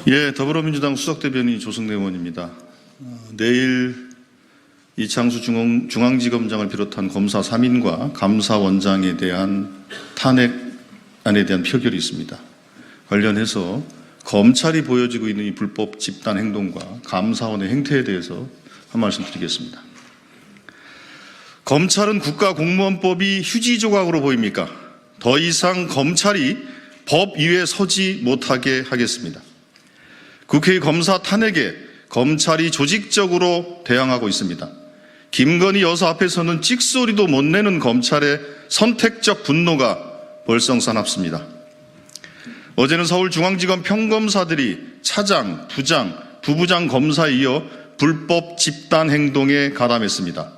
예, 더불어민주당 수석대변인 조승래 의원입니다. 내일 이창수 중앙지검장을 비롯한 검사 3인과 감사원장에 대한 탄핵안에 대한 표결이 있습니다. 관련해서 검찰이 보여지고 있는 이 불법 집단 행동과 감사원의 행태에 대해서 한 말씀 드리겠습니다. 검찰은 국가공무원법이 휴지 조각으로 보입니까? 더 이상 검찰이 법 위에 서지 못하게 하겠습니다. 국회의 검사 탄핵에 검찰이 조직적으로 대항하고 있습니다. 김건희 여사 앞에서는 찍소리도 못 내는 검찰의 선택적 분노가 벌성사납습니다. 어제는 서울중앙지검 평검사들이 차장, 부장, 부부장 검사에 이어 불법 집단 행동에 가담했습니다.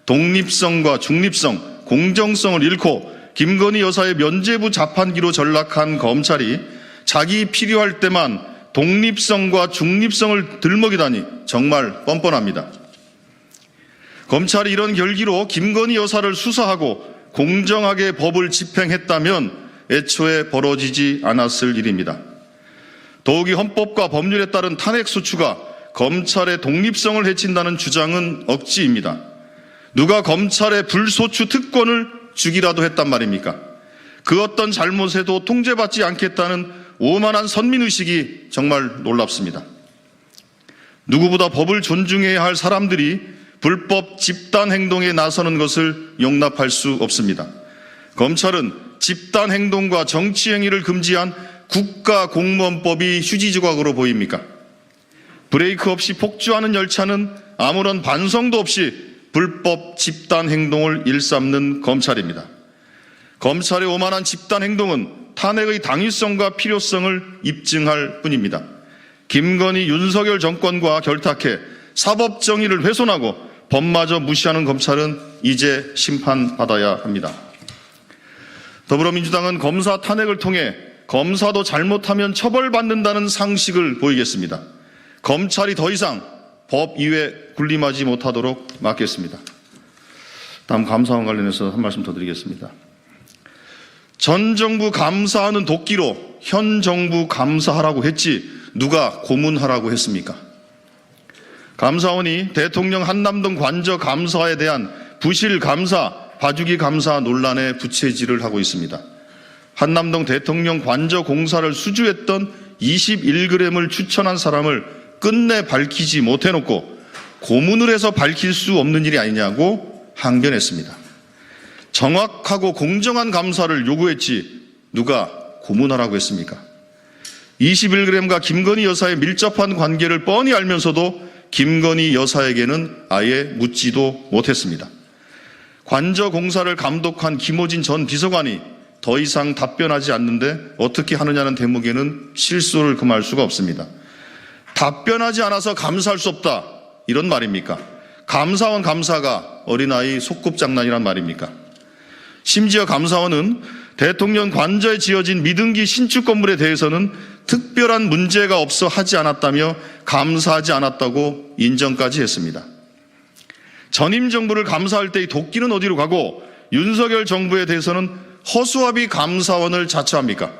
독립성과 중립성, 공정성을 잃고 김건희 여사의 면죄부 자판기로 전락한 검찰이 자기 필요할 때만 독립성과 중립성을 들먹이다니 정말 뻔뻔합니다. 검찰이 이런 결기로 김건희 여사를 수사하고 공정하게 법을 집행했다면 애초에 벌어지지 않았을 일입니다. 더욱이 헌법과 법률에 따른 탄핵소추가 검찰의 독립성을 해친다는 주장은 억지입니다. 누가 검찰의 불소추 특권을 주기라도 했단 말입니까? 그 어떤 잘못에도 통제받지 않겠다는 오만한 선민의식이 정말 놀랍습니다. 누구보다 법을 존중해야 할 사람들이 불법 집단 행동에 나서는 것을 용납할 수 없습니다. 검찰은 집단 행동과 정치 행위를 금지한 국가공무원법이 휴지 조각으로 보입니까? 브레이크 없이 폭주하는 열차는 아무런 반성도 없이 불법 집단 행동을 일삼는 검찰입니다. 검찰의 오만한 집단 행동은 탄핵의 당위성과 필요성을 입증할 뿐입니다. 김건희, 윤석열 정권과 결탁해 사법정의를 훼손하고 법마저 무시하는 검찰은 이제 심판받아야 합니다. 더불어민주당은 검사 탄핵을 통해 검사도 잘못하면 처벌받는다는 상식을 보이겠습니다. 검찰이 더 이상 법 위에 군림하지 못하도록 막겠습니다. 다음 감사원 관련해서 한 말씀 더 드리겠습니다. 전 정부 감사하는 도끼로 현 정부 감사하라고 했지 누가 고문하라고 했습니까? 감사원이 대통령 한남동 관저 감사에 대한 부실 감사, 봐주기 감사 논란에 부채질을 하고 있습니다. 한남동 대통령 관저 공사를 수주했던 21g을 추천한 사람을 끝내 밝히지 못해놓고 고문을 해서 밝힐 수 없는 일이 아니냐고 항변했습니다. 정확하고 공정한 감사를 요구했지 누가 고문하라고 했습니까? 21g과 김건희 여사의 밀접한 관계를 뻔히 알면서도 김건희 여사에게는 아예 묻지도 못했습니다. 관저 공사를 감독한 김호진 전 비서관이 더 이상 답변하지 않는데 어떻게 하느냐는 대목에는 실소를 금할 수가 없습니다. 답변하지 않아서 감사할 수 없다 이런 말입니까? 감사원 감사가 어린아이 소꿉장난이란 말입니까? 심지어 감사원은 대통령 관저에 지어진 미등기 신축 건물에 대해서는 특별한 문제가 없어 하지 않았다며 감사하지 않았다고 인정까지 했습니다. 전임 정부를 감사할 때의 도끼는 어디로 가고 윤석열 정부에 대해서는 허수아비 감사원을 자처합니까?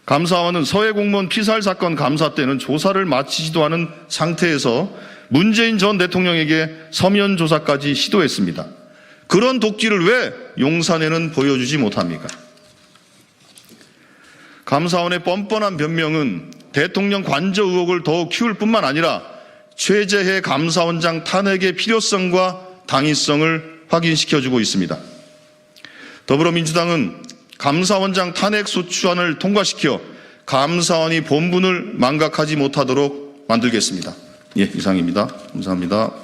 감사원은 서해 공무원 피살 사건 감사 때는 조사를 마치지도 않은 상태에서 문재인 전 대통령에게 서면 조사까지 시도했습니다. 그런 도끼를 왜 용산에는 보여주지 못합니까? 감사원의 뻔뻔한 변명은 대통령 관저 의혹을 더욱 키울 뿐만 아니라 최재해 감사원장 탄핵의 필요성과 당위성을 확인시켜주고 있습니다. 더불어민주당은 감사원장 탄핵 소추안을 통과시켜 감사원이 본분을 망각하지 못하도록 만들겠습니다. 예, 이상입니다. 감사합니다.